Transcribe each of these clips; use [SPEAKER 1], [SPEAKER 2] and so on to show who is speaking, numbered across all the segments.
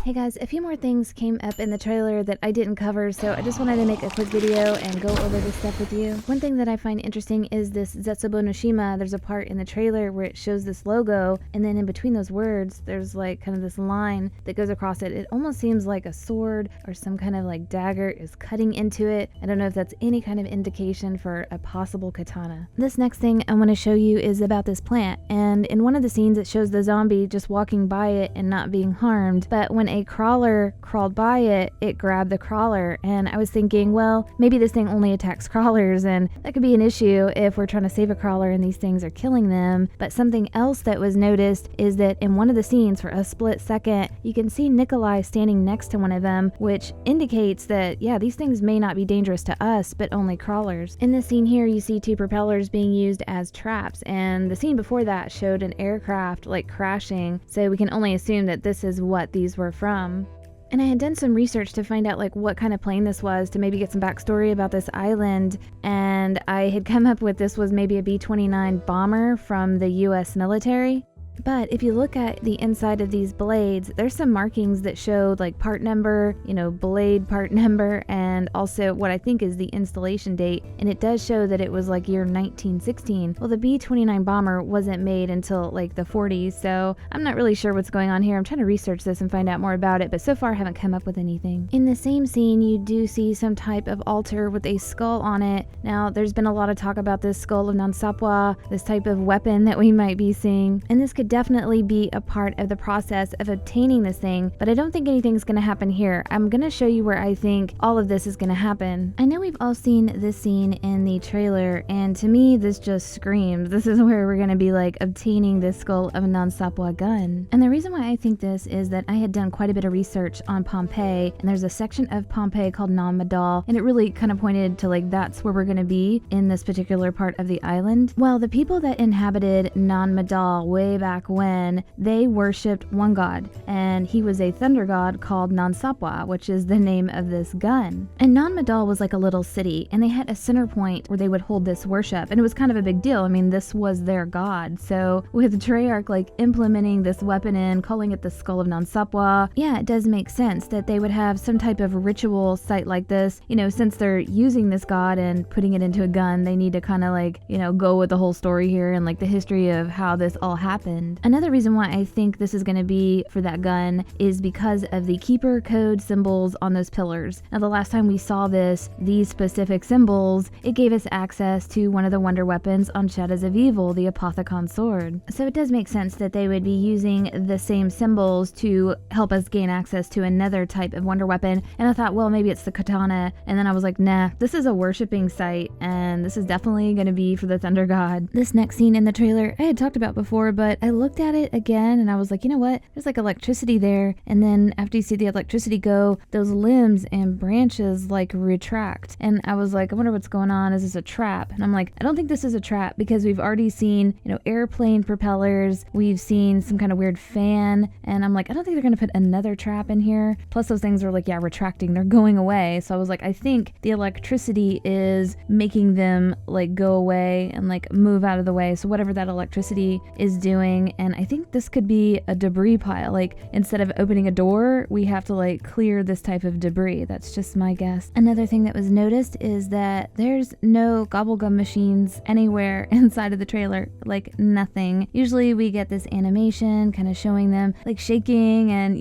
[SPEAKER 1] Hey guys, a few more things came up in the trailer that I didn't cover, so I just wanted to make a quick video and go over this stuff with you. One thing that I find interesting is this Zetsubou no Shima. There's a part in the trailer where it shows this logo, and then in between those words, there's like kind of this line that goes across it. It almost seems like a sword or some kind of like dagger is cutting into it. I don't know if that's any kind of indication for a possible katana. This next thing I want to show you is about this plant, and in one of the scenes it shows the zombie just walking by it and not being harmed, but when a crawler crawled by it, it grabbed the crawler, and I was thinking, well, maybe this thing only attacks crawlers, and that could be an issue if we're trying to save a crawler and these things are killing them. But something else that was noticed is that in one of the scenes, for a split second, you can see Nikolai standing next to one of them, which indicates that, yeah, these things may not be dangerous to us, but only crawlers. In this scene here, you see two propellers being used as traps, and the scene before that showed an aircraft like crashing, so we can only assume that this is what these were from. And I had done some research to find out like what kind of plane this was, to maybe get some backstory about this island, and I had come up with this was maybe a B-29 bomber from the US military. But if you look at the inside of these blades, there's some markings that showed like part number, blade part number, and also what I think is the installation date. And it does show that it was like year 1916. Well, the B-29 bomber wasn't made until like the 40s, so I'm not really sure what's going on here. I'm trying to research this and find out more about it, but so far I haven't come up with anything. In the same scene, you do see some type of altar with a skull on it. Now, there's been a lot of talk about this skull of Nansapwa, this type of weapon that we might be seeing, and this could definitely be a part of the process of obtaining this thing, but I don't think anything's going to happen here. I'm going to show you where I think all of this is going to happen. I know we've all seen this scene in the trailer, and to me this just screams this is where we're going to be like obtaining this skull of a Nansapwa gun. And the reason why I think this is that I had done quite a bit of research on Pompeii, and there's a section of Pompeii called Nan Madol, and it really kind of pointed to like that's where we're going to be in this particular part of the island. Well, the people that inhabited Nan Madol way back when, they worshipped one god, and he was a thunder god called Nansapwa, which is the name of this gun. And Nan Madol was like a little city, and they had a center point where they would hold this worship, and it was kind of a big deal. I mean, this was their god. So with Treyarch like implementing this weapon in, calling it the skull of Nansapwa, yeah, it does make sense that they would have some type of ritual site like this. Since they're using this god and putting it into a gun, they need to kind of like, go with the whole story here and like the history of how this all happened. Another reason why I think this is going to be for that gun is because of the keeper code symbols on those pillars. Now, the last time we saw these specific symbols, it gave us access to one of the wonder weapons on Shadows of Evil, the Apothicon sword. So it does make sense that they would be using the same symbols to help us gain access to another type of wonder weapon. And I thought, well, maybe it's the katana. And then I was like, nah, this is a worshipping site, and this is definitely going to be for the thunder god. This next scene in the trailer I had talked about before, but I looked at it again and I was like, you know what? There's like electricity there. And then after you see the electricity go, those limbs and branches like retract. And I was like, I wonder what's going on. Is this a trap? And I'm like, I don't think this is a trap, because we've already seen, airplane propellers. We've seen some kind of weird fan. And I'm like, I don't think they're going to put another trap in here. Plus those things are like, yeah, retracting. They're going away. So I was like, I think the electricity is making them like go away and like move out of the way. So whatever that electricity is doing. And I think this could be a debris pile. Like, instead of opening a door, we have to like clear this type of debris. That's just my guess. Another thing that was noticed is that there's no gobblegum machines anywhere inside of the trailer, like nothing. Usually we get this animation kind of showing them like shaking and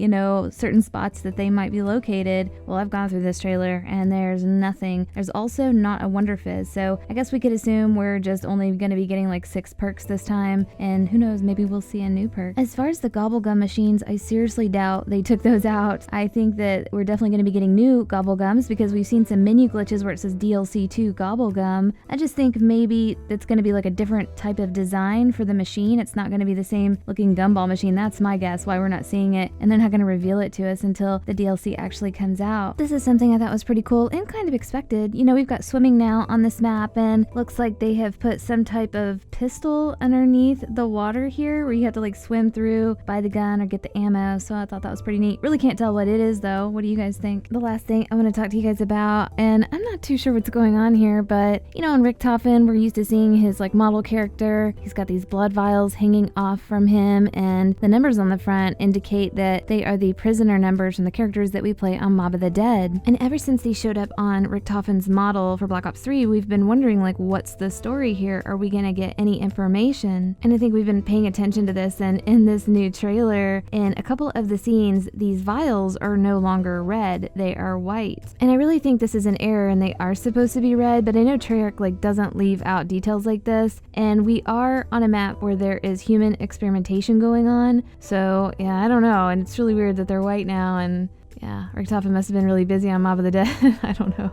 [SPEAKER 1] certain spots that they might be located. Well, I've gone through this trailer and there's nothing. There's also not a Wonder Fizz, so I guess we could assume we're just only going to be getting like 6 perks this time, and who knows, maybe we'll see a new perk. As far as the gobblegum machines, I seriously doubt they took those out. I think that we're definitely going to be getting new gobblegums, because we've seen some menu glitches where it says DLC 2 gobblegum. I just think maybe it's going to be like a different type of design for the machine. It's not going to be the same looking gumball machine. That's my guess why we're not seeing it, and they're not going to reveal it to us until the DLC actually comes out. This is something I thought was pretty cool and kind of expected. We've got swimming now on this map, and looks like they have put some type of pistol underneath the water here. here where you have to like swim through, buy the gun or get the ammo. So I thought that was pretty neat. Really can't tell what it is though. What do you guys think? The last thing I want to talk to you guys about, and I'm not too sure what's going on here, but you know, in Richtofen, we're used to seeing his like model character. He's got these blood vials hanging off from him, and the numbers on the front indicate that they are the prisoner numbers from the characters that we play on Mob of the Dead. And ever since these showed up on Richtofen's model for Black Ops 3, we've been wondering like, what's the story here? Are we gonna get any information? And I think we've been paying attention to this, and in this new trailer, in a couple of the scenes, these vials are no longer red, they are white. And I really think this is an error and they are supposed to be red, but I know Treyarch like doesn't leave out details like this, and we are on a map where there is human experimentation going on, so yeah, I don't know, and it's really weird that they're white now, and yeah, Richtofen must have been really busy on Mob of the Dead. I don't know.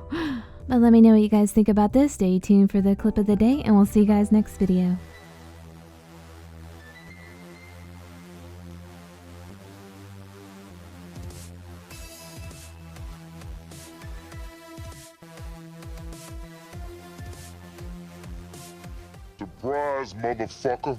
[SPEAKER 1] But let me know what you guys think about this. Stay tuned for the clip of the day, and we'll see you guys next video.
[SPEAKER 2] Surprise, motherfucker.